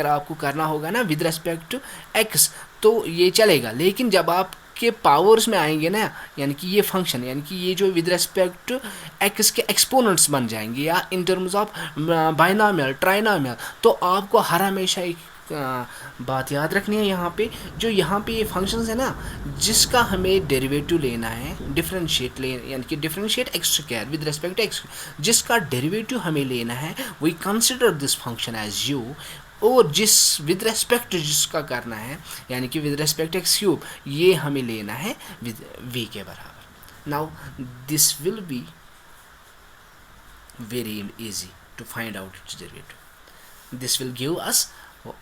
अगर आपको करना होगा ना विद रेस्पेक्ट टू एक्स तो ये चलेगा, लेकिन जब आप के पावर्स में आएंगे ना, यानी कि ये फंक्शन, यानी कि ये जो विद रेस्पेक्ट टू एक्स के एक्सपोनेंट्स बन जाएंगे या in terms of binomial trinomial, तो आपको हर हमेशा एक बात याद रखनी है यहाँ पे, जो यहाँ पे ये फंक्शंस है ना जिसका हमें डेरिवेटिव लेना है, डिफरेंशिएट ले, यानी कि differentiate x square with respect to x, जिसका डेरिवेटिव हमें लेना है, we consider this function as u, और जिस विद रेस्पेक्ट जिसका करना है, यानी कि विद रेस्पेक्ट एक्स क्यूब, ये हमें लेना है विद वी के बराबर. Now this will be very easy to find out its derivative. This will give us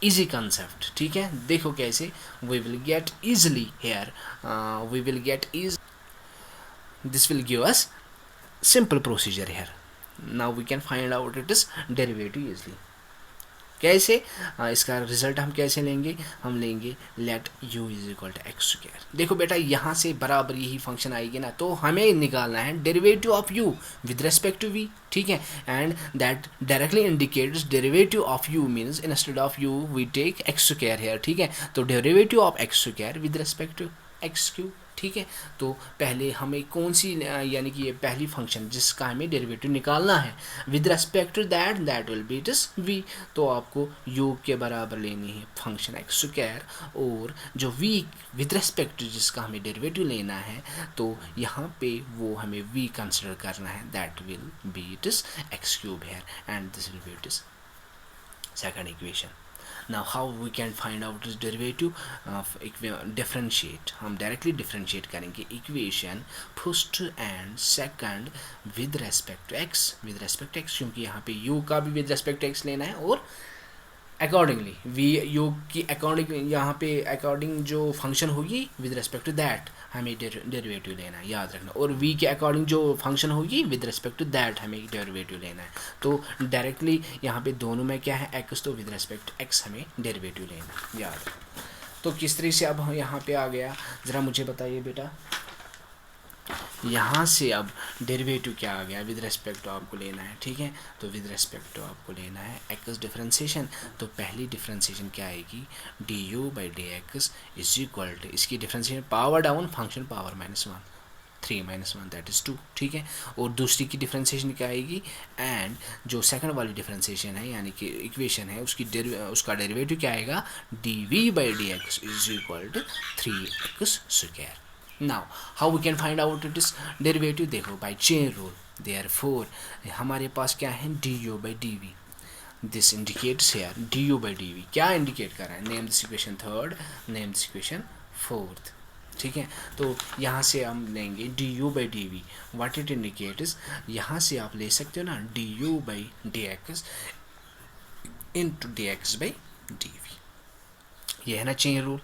easy concept. ठीक है, देखो कैसे we will get easily here, we will get is, this will give us simple procedure here. Now we can find out its derivative easily. कैसे इसका result हम कैसे लेंगे, हम लेंगे let u is equal to x square. देखो बेटा यहाँ से बराबर यही फंक्शन आएगी ना, तो हमें निकालना है derivative of u with respect to v. ठीक है, and that directly indicates derivative of u means instead of u we take x square here. ठीक है, तो derivative of x square with respect to x cube. ठीक है, तो पहले हमें कौन सी, यानी कि ये पहली फंक्शन जिसका हमें डेरिवेटिव निकालना है with respect to that will be it is v. तो आपको u के बराबर लेनी है फंक्शन एक्स स्क्वायर, और जो v विद रेस्पेक्ट टू जिसका हमें डेरिवेटिव लेना है, तो यहाँ पे वो हमें v कंसिडर करना है, that will be it is x cube here, and this will be it is second equation. Now how we can find out this derivative of differentiate, हम directly differentiate करेंगे equation first and second with respect to x, with respect to x, क्योंकि यहाँ पे u का भी with respect to x लेना है, और अकॉर्डिंगली v u की अकॉर्डिंग यहाँ पे अकॉर्डिंग जो फंक्शन होगी विद रेस्पेक्ट टू दैट हमें डेरिवेटिव लेना है, याद रखना, और v के अकॉर्डिंग जो फंक्शन होगी विद रेस्पेक्ट टू दैट हमें डेरिवेटिव लेना है. तो डायरेक्टली यहाँ पे दोनों में क्या है x, तो विद रेस्पेक्ट x हमें डेरिवेटिव लेना है, याद रखना. तो किस तरह से अब यहाँ पे आ गया, ज़रा मुझे बताइए बेटा, यहाँ से अब डेरिवेटिव क्या आ गया, विद रेस्पेक्ट टू आपको लेना है. ठीक है, तो विद रेस्पेक्ट टू आपको लेना है एक्स डिफरेंशिएशन. तो पहली डिफरेंशिएशन क्या आएगी, D U by D x is equal to, इसकी differentiation power down function power -1, 3 - 1 that is 2. ठीक है, और दूसरी की डिफरेंशिएशन क्या आएगी, एंड जो सेकंड वाली डिफरेंशिएशन है यानी कि इक्वेशन है उसका डेरिवेटिव क्या आएगा, d v by D x is equal to 3x square. Now how we can find out it is derivative, देखो by chain rule. Therefore हमारे पास क्या है, du by dv. This indicates here du by dv क्या indicate कर रहा है, name this equation third, name this equation fourth. ठीक है, तो यहाँ से हम लेंगे du by dv. What it indicates, यहाँ से आप ले सकते हो ना du by dx into dx by dv. ये है ना chain rule,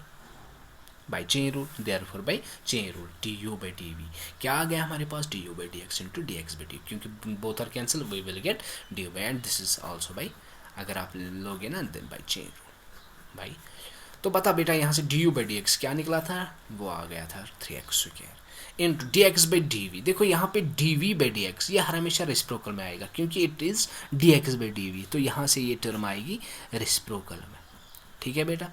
by chain rule, therefore by chain rule du by dv क्या आ गया हमारे पास, du by dx into dx by dv, क्योंकि both are cancel we will get du by, and this is also by, अगर आप लोगे ना then by chain rule by. तो बता बेटा यहाँ से du by dx क्या निकला था, वो आ गया था 3x square into dx by dv. देखो यहाँ पे dv by dx ये हर हमेशा रेसिप्रोकल में आएगा, क्योंकि it is dx by dv, तो यहाँ से ये टर्म आएगी रेसिप्रोकल में. ठीक है बेटा,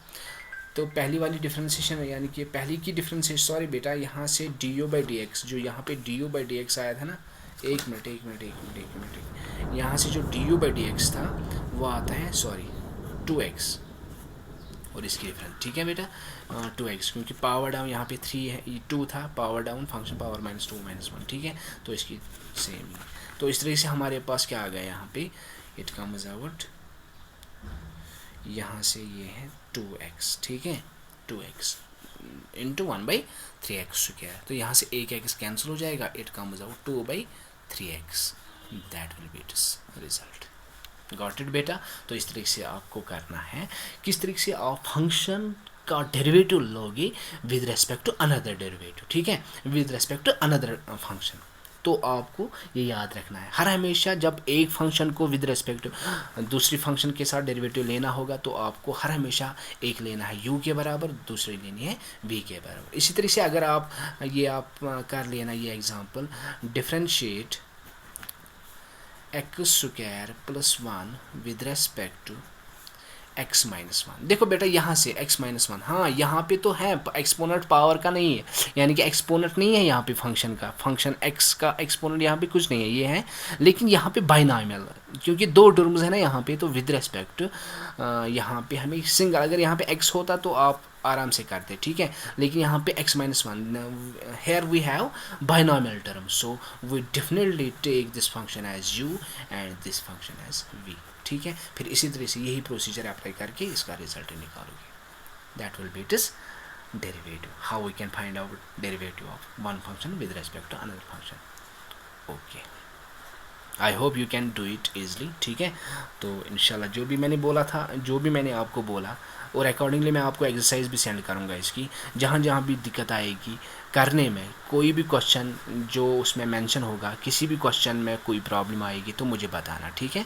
तो पहली वाली डिफरेंशिएशन यानी कि पहली की डिफरेंशिएशन, सॉरी बेटा, यहाँ से D U by D x, जो यहाँ पे D U by D x आया था ना, एक मिनट, यहाँ से जो D U by D x था वो आता है, सॉरी 2x, और इसकी डिफरेंस. ठीक है बेटा, 2x, क्योंकि पावर डाउन यहाँ पे 3 है, 2 था, पावर डाउन फंक्शन पावर -2 -1. ठीक है, तो इसकी सेम. तो इस तरह से हमारे पास क्या आ गया, यहाँ पे इट कम्स आउट, यहाँ से ये है 2x. ठीक है, 2x इंटू 1/3x स्क्वायर. तो यहाँ से एक x कैंसिल हो जाएगा, it comes out 2/3x, that will B it's result. Got it बेटा. तो इस तरीके से आपको करना है, किस तरीके से आप फंक्शन का डेरिवेटिव लोगे with respect to another derivative. ठीक है, with respect to another function. तो आपको ये याद रखना है, हर हमेशा जब एक फंक्शन को विद रेस्पेक्ट दूसरी फंक्शन के साथ डेरिवेटिव लेना होगा, तो आपको हर हमेशा एक लेना है u के बराबर, दूसरी लेनी है v के बराबर. इसी तरह से अगर आप कर लेना ये example, differentiate x square + 1 with respect to x minus one. देखो बेटा यहाँ से x माइनस वन, हाँ यहाँ पे तो है, एक्सपोनेंट पावर का नहीं है, यानी कि एक्सपोनेंट नहीं है यहाँ पे फंक्शन का, फंक्शन x का एक्सपोनेंट यहाँ पे कुछ नहीं है, ये है, लेकिन यहाँ पे बाइनॉमियल, क्योंकि दो टर्म्स है ना यहाँ पे, तो विद रेस्पेक्ट यहाँ पे हमें सिंगल, अगर यहाँ पे x होता तो आप आराम से करते, ठीक है, लेकिन यहाँ पे x minus one, here we have binomial term, so we definitely take this function as u and this function as v, ठीक है। फिर इसी तरह से यही प्रोसीजर अप्लाई करके इसका रिजल्ट निकालोगे, that will be it is derivative, how we can find out derivative of one function with respect to another function. Okay, I hope you can do it easily, ठीक है। तो इंशाल्लाह जो भी मैंने बोला था, जो भी मैंने आपको बोला, और अकॉर्डिंगली मैं आपको एक्सरसाइज भी सेंड करूँगा इसकी, जहाँ जहाँ भी दिक्कत आएगी करने में, कोई भी क्वेश्चन जो उसमें मेंशन होगा, किसी भी क्वेश्चन में कोई प्रॉब्लम आएगी तो मुझे बताना, ठीक है।